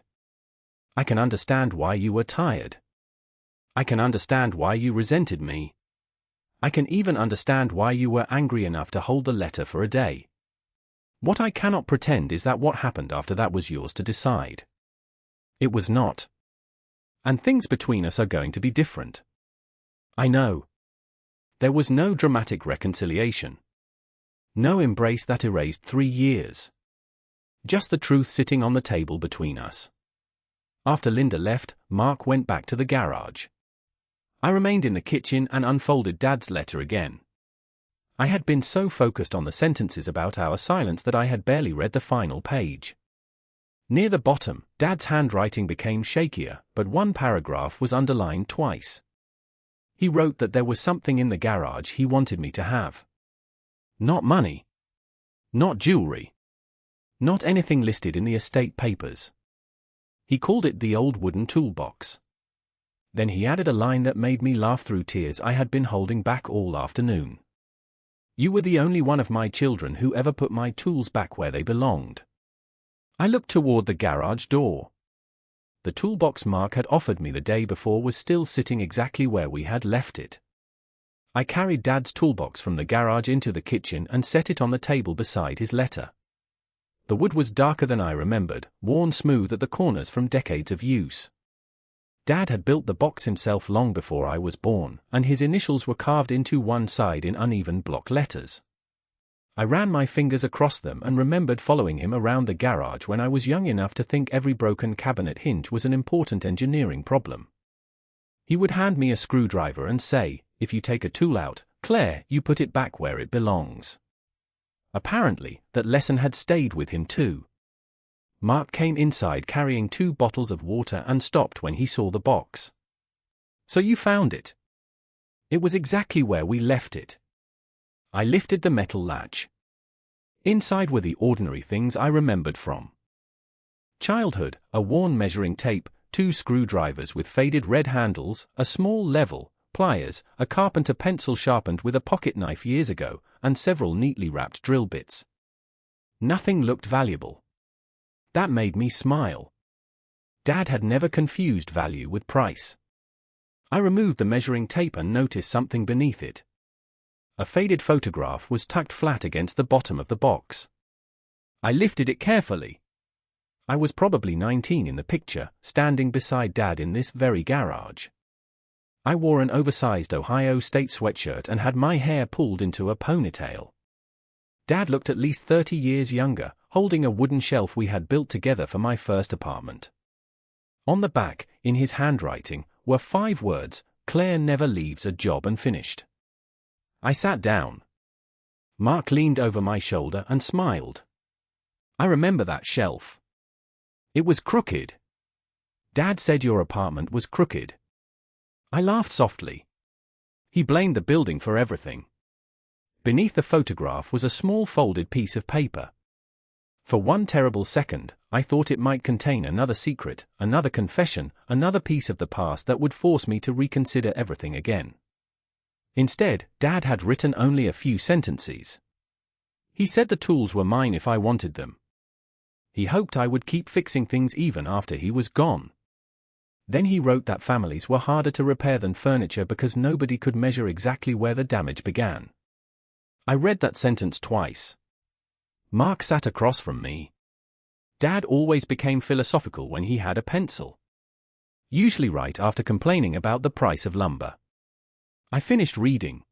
I can understand why you were tired. I can understand why you resented me. I can even understand why you were angry enough to hold the letter for a day. What I cannot pretend is that what happened after that was yours to decide. It was not. And things between us are going to be different. I know. There was no dramatic reconciliation. No embrace that erased 3 years. Just the truth sitting on the table between us. After Linda left, Mark went back to the garage. I remained in the kitchen and unfolded Dad's letter again. I had been so focused on the sentences about our silence that I had barely read the final page. Near the bottom, Dad's handwriting became shakier, but one paragraph was underlined twice. He wrote that there was something in the garage he wanted me to have. Not money. Not jewelry. Not anything listed in the estate papers. He called it the old wooden toolbox. Then he added a line that made me laugh through tears I had been holding back all afternoon. You were the only one of my children who ever put my tools back where they belonged. I looked toward the garage door. The toolbox Mark had offered me the day before was still sitting exactly where we had left it. I carried Dad's toolbox from the garage into the kitchen and set it on the table beside his letter. The wood was darker than I remembered, worn smooth at the corners from decades of use. Dad had built the box himself long before I was born, and his initials were carved into one side in uneven block letters. I ran my fingers across them and remembered following him around the garage when I was young enough to think every broken cabinet hinge was an important engineering problem. He would hand me a screwdriver and say, "If you take a tool out, Claire, you put it back where it belongs." Apparently, that lesson had stayed with him too. Mark came inside carrying 2 bottles of water and stopped when he saw the box. "So you found it?" "It was exactly where we left it." I lifted the metal latch. Inside were the ordinary things I remembered from childhood: a worn measuring tape, 2 screwdrivers with faded red handles, a small level, pliers, a carpenter pencil sharpened with a pocket knife years ago, and several neatly wrapped drill bits. Nothing looked valuable. That made me smile. Dad had never confused value with price. I removed the measuring tape and noticed something beneath it. A faded photograph was tucked flat against the bottom of the box. I lifted it carefully. I was probably 19 in the picture, standing beside Dad in this very garage. I wore an oversized Ohio State sweatshirt and had my hair pulled into a ponytail. Dad looked at least 30 years younger, holding a wooden shelf we had built together for my first apartment. On the back, in his handwriting, were 5 words: "Claire never leaves a job unfinished." I sat down. Mark leaned over my shoulder and smiled. "I remember that shelf. It was crooked. Dad said your apartment was crooked." I laughed softly. He blamed the building for everything. Beneath the photograph was a small folded piece of paper. For one terrible second, I thought it might contain another secret, another confession, another piece of the past that would force me to reconsider everything again. Instead, Dad had written only a few sentences. He said the tools were mine if I wanted them. He hoped I would keep fixing things even after he was gone. Then he wrote that families were harder to repair than furniture because nobody could measure exactly where the damage began. I read that sentence twice. Mark sat across from me. Dad always became philosophical when he had a pencil. Usually right after complaining about the price of lumber. I finished reading.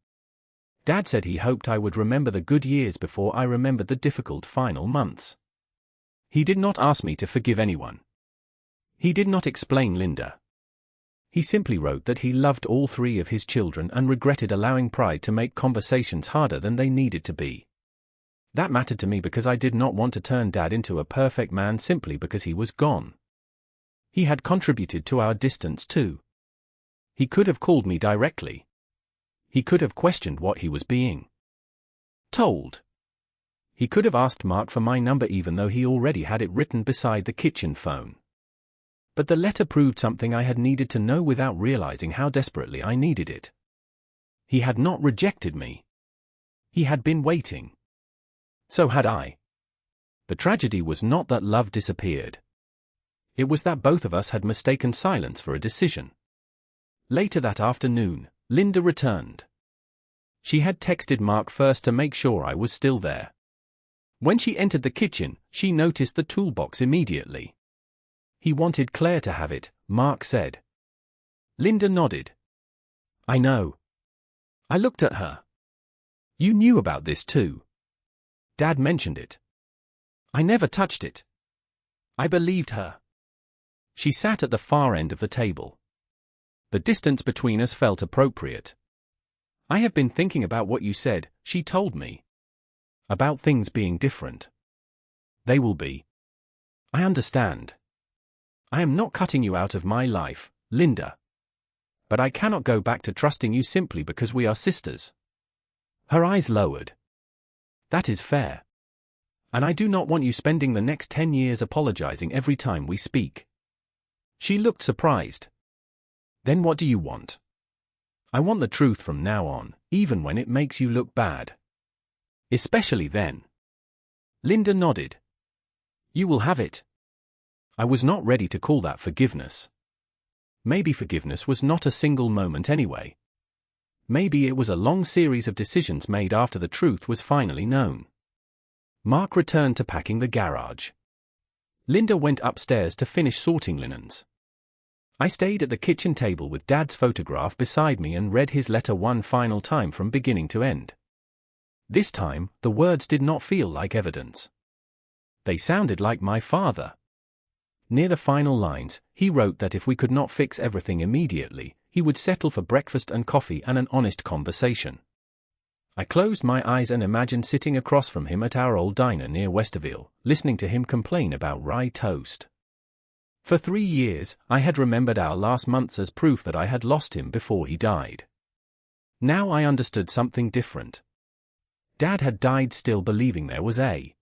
Dad said he hoped I would remember the good years before I remembered the difficult final months. He did not ask me to forgive anyone. He did not explain Linda. He simply wrote that he loved all 3 of his children and regretted allowing pride to make conversations harder than they needed to be. That mattered to me because I did not want to turn Dad into a perfect man simply because he was gone. He had contributed to our distance too. He could have called me directly. He could have questioned what he was being told. He could have asked Mark for my number even though he already had it written beside the kitchen phone. But the letter proved something I had needed to know without realizing how desperately I needed it. He had not rejected me. He had been waiting. So had I. The tragedy was not that love disappeared. It was that both of us had mistaken silence for a decision. Later that afternoon, Linda returned. She had texted Mark first to make sure I was still there. When she entered the kitchen, she noticed the toolbox immediately. "He wanted Claire to have it," Mark said. Linda nodded. "I know." I looked at her. "You knew about this too." Dad mentioned it. I never touched it. I believed her. She sat at the far end of the table. The distance between us felt appropriate. I have been thinking about what you said, she told me. About things being different. They will be. I understand. I am not cutting you out of my life, Linda. But I cannot go back to trusting you simply because we are sisters. Her eyes lowered. That is fair. And I do not want you spending the next 10 years apologizing every time we speak. She looked surprised. Then what do you want? I want the truth from now on, even when it makes you look bad. Especially then. Linda nodded. You will have it. I was not ready to call that forgiveness. Maybe forgiveness was not a single moment anyway. Maybe it was a long series of decisions made after the truth was finally known. Mark returned to packing the garage. Linda went upstairs to finish sorting linens. I stayed at the kitchen table with Dad's photograph beside me and read his letter one final time from beginning to end. This time, the words did not feel like evidence. They sounded like my father. Near the final lines, he wrote that if we could not fix everything immediately, he would settle for breakfast and coffee and an honest conversation. I closed my eyes and imagined sitting across from him at our old diner near Westerville, listening to him complain about rye toast. For 3 years, I had remembered our last months as proof that I had lost him before he died. Now I understood something different. Dad had died still believing there was a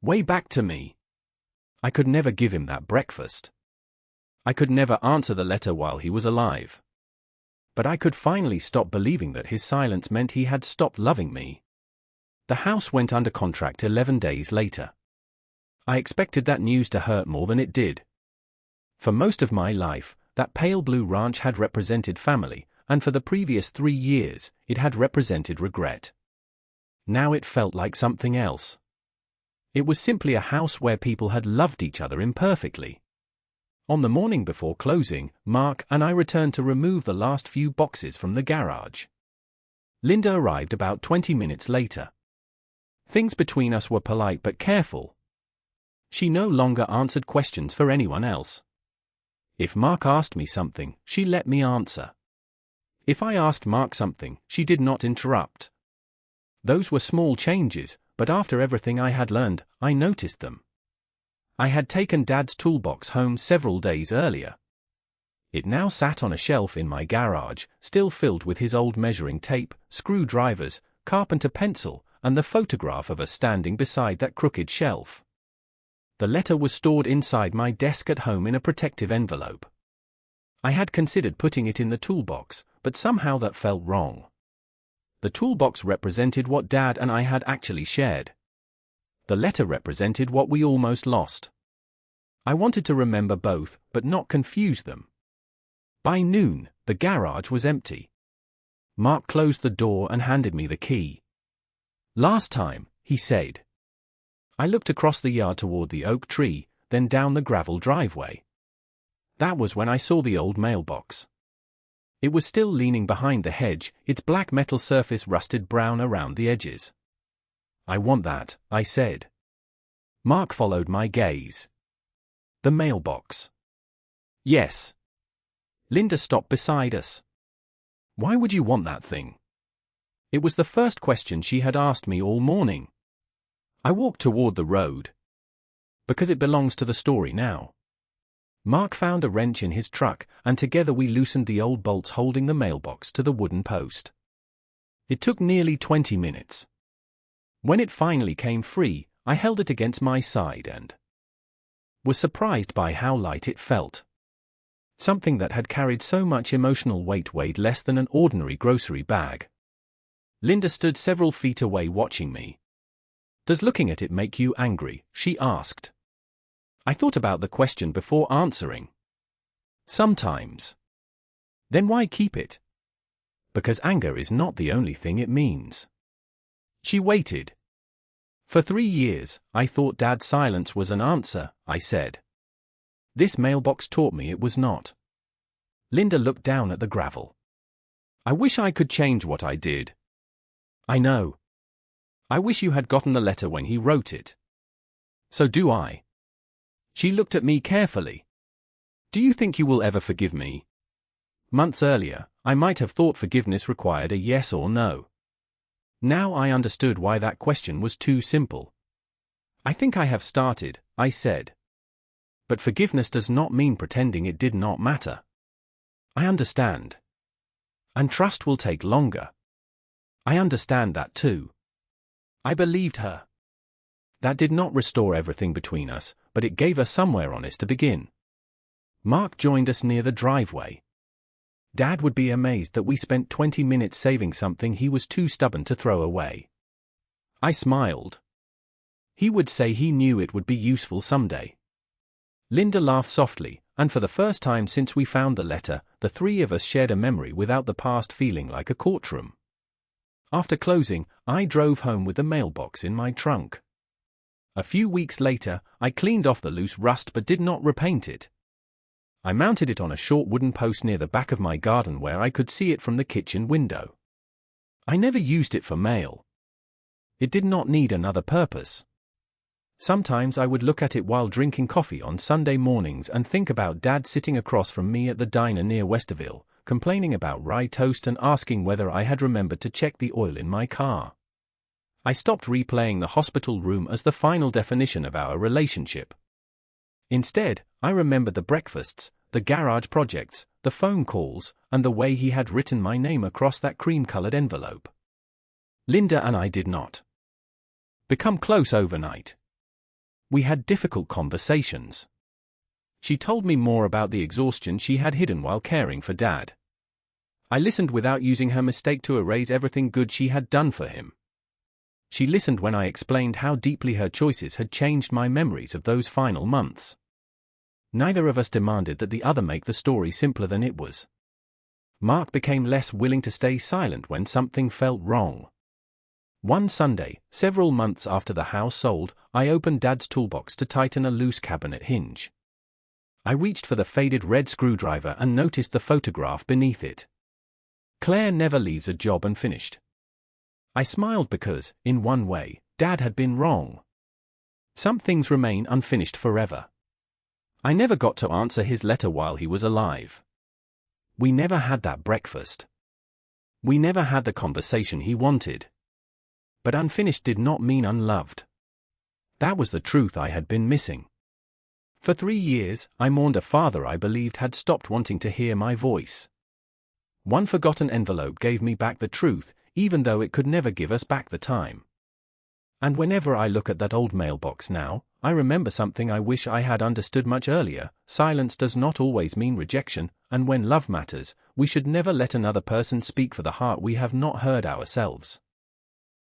way back to me. I could never give him that breakfast. I could never answer the letter while he was alive. But I could finally stop believing that his silence meant he had stopped loving me. The house went under contract 11 days later. I expected that news to hurt more than it did. For most of my life, that pale blue ranch had represented family, and for the previous 3 years, it had represented regret. Now it felt like something else. It was simply a house where people had loved each other imperfectly. On the morning before closing, Mark and I returned to remove the last few boxes from the garage. Linda arrived about 20 minutes later. Things between us were polite but careful. She no longer answered questions for anyone else. If Mark asked me something, she let me answer. If I asked Mark something, she did not interrupt. Those were small changes, but after everything I had learned, I noticed them. I had taken Dad's toolbox home several days earlier. It now sat on a shelf in my garage, still filled with his old measuring tape, screwdrivers, carpenter pencil, and the photograph of us standing beside that crooked shelf. The letter was stored inside my desk at home in a protective envelope. I had considered putting it in the toolbox, but somehow that felt wrong. The toolbox represented what Dad and I had actually shared. The letter represented what we almost lost. I wanted to remember both, but not confuse them. By noon, the garage was empty. Mark closed the door and handed me the key. Last time, he said. I looked across the yard toward the oak tree, then down the gravel driveway. That was when I saw the old mailbox. It was still leaning behind the hedge, its black metal surface rusted brown around the edges. I want that, I said. Mark followed my gaze. The mailbox. Yes. Linda stopped beside us. Why would you want that thing? It was the first question she had asked me all morning. I walked toward the road. Because it belongs to the story now. Mark found a wrench in his truck, and together we loosened the old bolts holding the mailbox to the wooden post. It took nearly 20 minutes. When it finally came free, I held it against my side and was surprised by how light it felt. Something that had carried so much emotional weight weighed less than an ordinary grocery bag. Linda stood several feet away watching me. Does looking at it make you angry? She asked. I thought about the question before answering. Sometimes. Then why keep it? Because anger is not the only thing it means. She waited. For 3 years, I thought Dad's silence was an answer, I said. This mailbox taught me it was not. Linda looked down at the gravel. I wish I could change what I did. I know. I wish you had gotten the letter when he wrote it. So do I. She looked at me carefully. Do you think you will ever forgive me? Months earlier, I might have thought forgiveness required a yes or no. Now I understood why that question was too simple. I think I have started, I said. But forgiveness does not mean pretending it did not matter. I understand. And trust will take longer. I understand that too. I believed her. That did not restore everything between us, but it gave us somewhere honest to begin. Mark joined us near the driveway. Dad would be amazed that we spent 20 minutes saving something he was too stubborn to throw away. I smiled. He would say he knew it would be useful someday. Linda laughed softly, and for the first time since we found the letter, the three of us shared a memory without the past feeling like a courtroom. After closing, I drove home with the mailbox in my trunk. A few weeks later, I cleaned off the loose rust but did not repaint it. I mounted it on a short wooden post near the back of my garden where I could see it from the kitchen window. I never used it for mail. It did not need another purpose. Sometimes I would look at it while drinking coffee on Sunday mornings and think about Dad sitting across from me at the diner near Westerville, complaining about rye toast and asking whether I had remembered to check the oil in my car. I stopped replaying the hospital room as the final definition of our relationship. Instead, I remembered the breakfasts, the garage projects, the phone calls, and the way he had written my name across that cream-colored envelope. Linda and I did not become close overnight. We had difficult conversations. She told me more about the exhaustion she had hidden while caring for Dad. I listened without using her mistake to erase everything good she had done for him. She listened when I explained how deeply her choices had changed my memories of those final months. Neither of us demanded that the other make the story simpler than it was. Mark became less willing to stay silent when something felt wrong. One Sunday, several months after the house sold, I opened Dad's toolbox to tighten a loose cabinet hinge. I reached for the faded red screwdriver and noticed the photograph beneath it. Claire never leaves a job unfinished. I smiled because, in one way, Dad had been wrong. Some things remain unfinished forever. I never got to answer his letter while he was alive. We never had that breakfast. We never had the conversation he wanted. But unfinished did not mean unloved. That was the truth I had been missing. For 3 years, I mourned a father I believed had stopped wanting to hear my voice. One forgotten envelope gave me back the truth, even though it could never give us back the time. And whenever I look at that old mailbox now, I remember something I wish I had understood much earlier: silence does not always mean rejection, and when love matters, we should never let another person speak for the heart we have not heard ourselves.